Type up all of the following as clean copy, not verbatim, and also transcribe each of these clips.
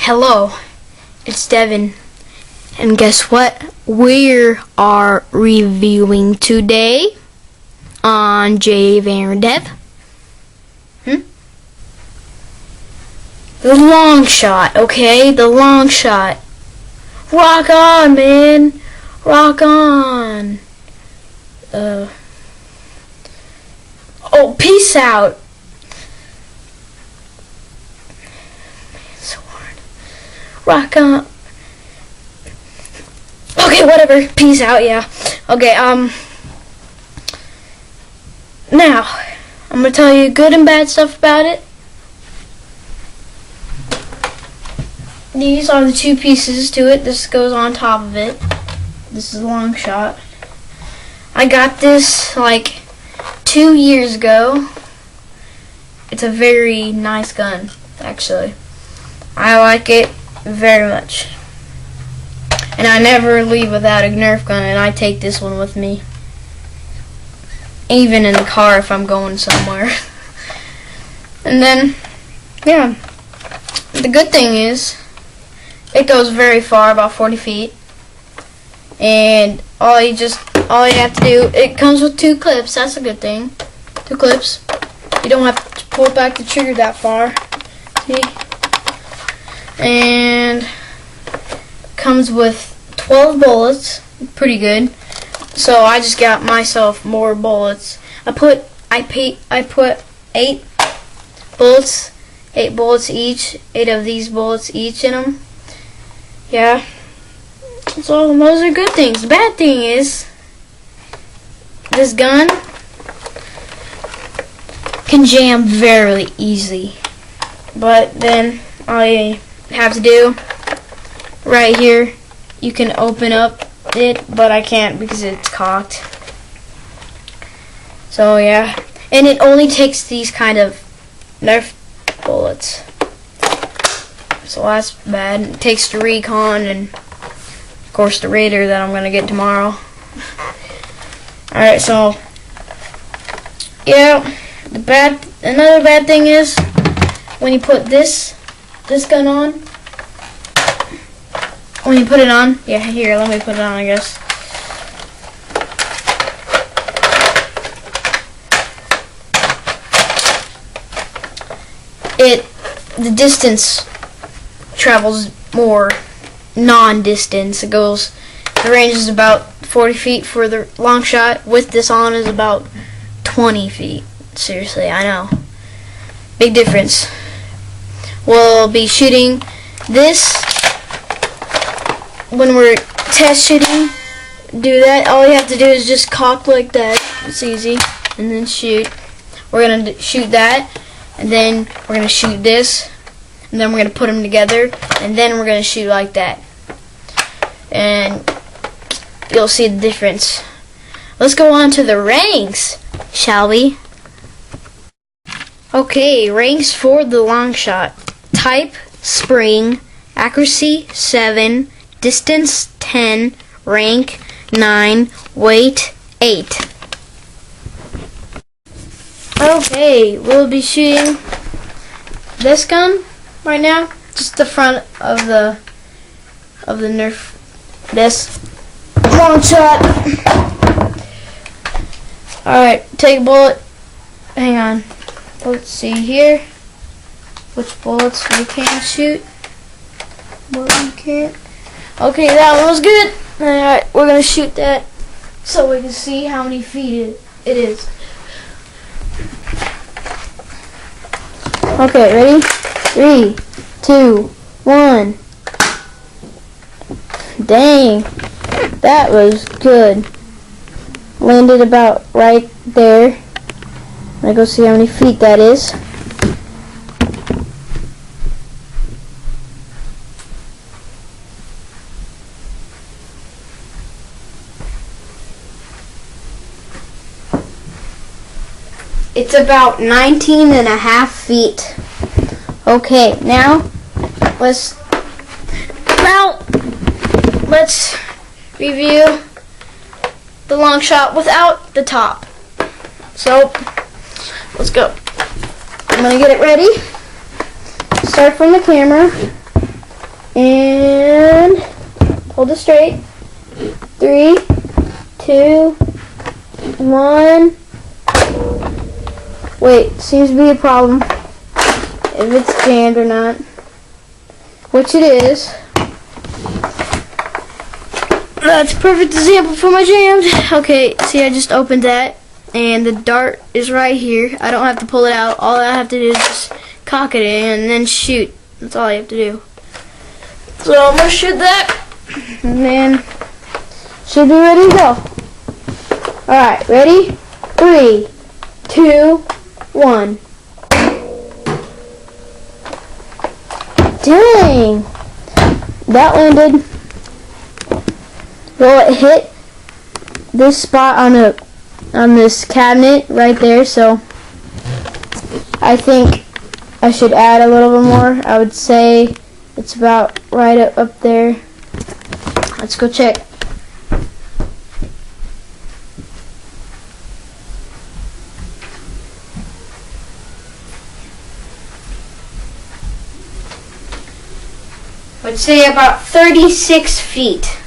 Hello, it's Devin, and guess what? We are reviewing today on javaarondev. The long shot, okay? The long shot. Rock on, man. Rock on. Oh, peace out. So hard. Rock on. Okay, whatever. Peace out, yeah. Okay, now, I'm gonna tell you good and bad stuff about it. These are the two pieces to it. This goes on top of it. This is a long shot. I got this like 2 years ago. It's a very nice gun, actually. I like it very much. And I never leave without a nerf gun, and I take this one with me. Even in the car if I'm going somewhere. And then, yeah. The good thing is, it goes very far, about 40 feet. And all you have to do, it comes with 2 clips. That's a good thing. 2 clips. You don't have to pull back the trigger that far. See? And comes with 12 bullets. Pretty good. So I just got myself more bullets. I put 8 bullets. 8 bullets each. 8 of these bullets each in them. Yeah. So those are good things. The bad thing is this gun can jam very easily. But then all you have to do right here, you can open up it, but I can't because it's cocked. So yeah. And it only takes these kind of nerf bullets. So that's bad. It takes the recon and of course the raider that I'm gonna get tomorrow. Alright, so yeah, another bad thing is when you put this gun on, when you put it on, yeah, here, let me put it on, I guess. The distance travels more non-distance. The range is about 40 feet for the long shot. With this on is about 20 feet. Seriously, I know. Big difference. We'll be shooting this when we're test shooting. Do that. All you have to do is just cock like that. It's easy. And then shoot. We're going to shoot that. And then we're going to shoot this. And then we're going to put them together. And then we're going to shoot like that. And you'll see the difference. Let's go on to the ranks, shall we? Okay, ranks for the long shot. Type, spring. Accuracy, 7. Distance, 10. Rank, 9. Weight, 8. Okay, we'll be shooting this gun right now. Just the front of the nerf. This long shot. Alright, take a bullet. Hang on. Let's see here. Which bullets we can shoot. What we can't. Okay, that one was good. Alright, we're gonna shoot that so we can see how many feet it is. Okay, ready? 3, 2, 1. Dang, that was good. Landed about right there. I'm gonna go see how many feet that is. It's about 19.5 feet. Okay, now let's review the long shot without the top. So let's go. I'm gonna get it ready. Start from the camera. And hold it straight. 3, 2, 1. Wait, seems to be a problem. If it's jammed or not. Which it is. That's a perfect example for my jammed. Okay, see, I just opened that. And the dart is right here. I don't have to pull it out. All I have to do is just cock it in and then shoot. That's all I have to do. So I'm going to shoot that. And then should be ready to go. Alright, ready? 3, 2, 1. Dang! That landed. Well, it hit this spot on this cabinet right there, so I think I should add a little bit more. I would say it's about right up there. Let's go check. I'd say about 36 feet.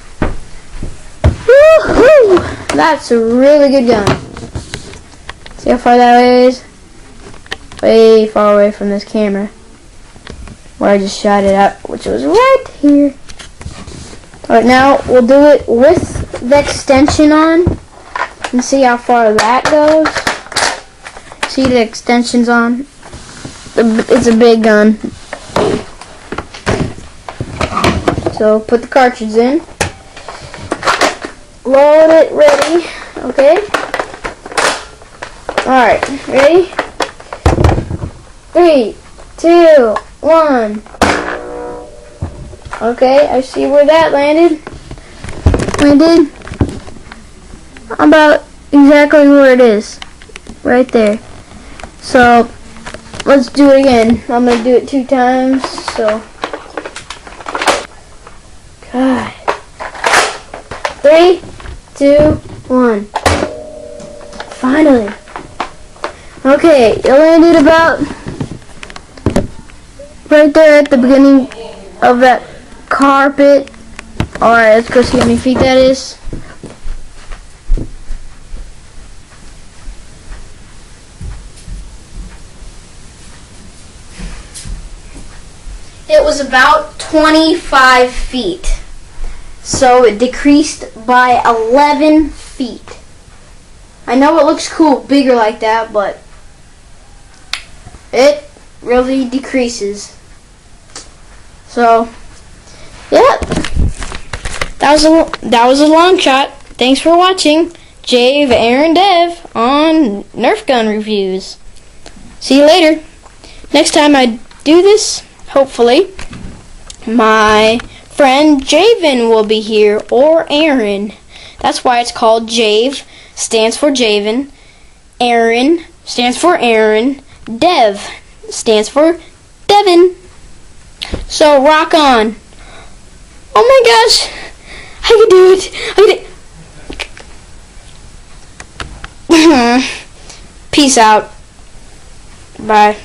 Woohoo! That's a really good gun. See how far that is? Way far away from this camera. Where I just shot it at, which was right here. Alright, now we'll do it with the extension on. And see how far that goes. See the extension's on? It's a big gun. So put the cartridge in. Load it, ready. Okay. Alright, ready? 3, 2, 1. Okay, I see where that landed. About exactly where it is. Right there. So, let's do it again. I'm going to do it 2 times, so. God. 3, 2, 1. Finally. Okay, it landed about right there at the beginning of that carpet. Alright, let's go see how many feet that is. It was about 25 feet. So it decreased by 11 feet. I know it looks cool, bigger like that, but it really decreases. So, yeah, that was a long shot. Thanks for watching. javaarondev on Nerf gun reviews. See you later. Next time I do this, hopefully, my friend Javen will be here, or Aaron. That's why it's called Jave. Stands for Javen. Aaron stands for Aaron. Dev stands for Devin. So rock on. Oh my gosh, I can do it. Peace out. Bye.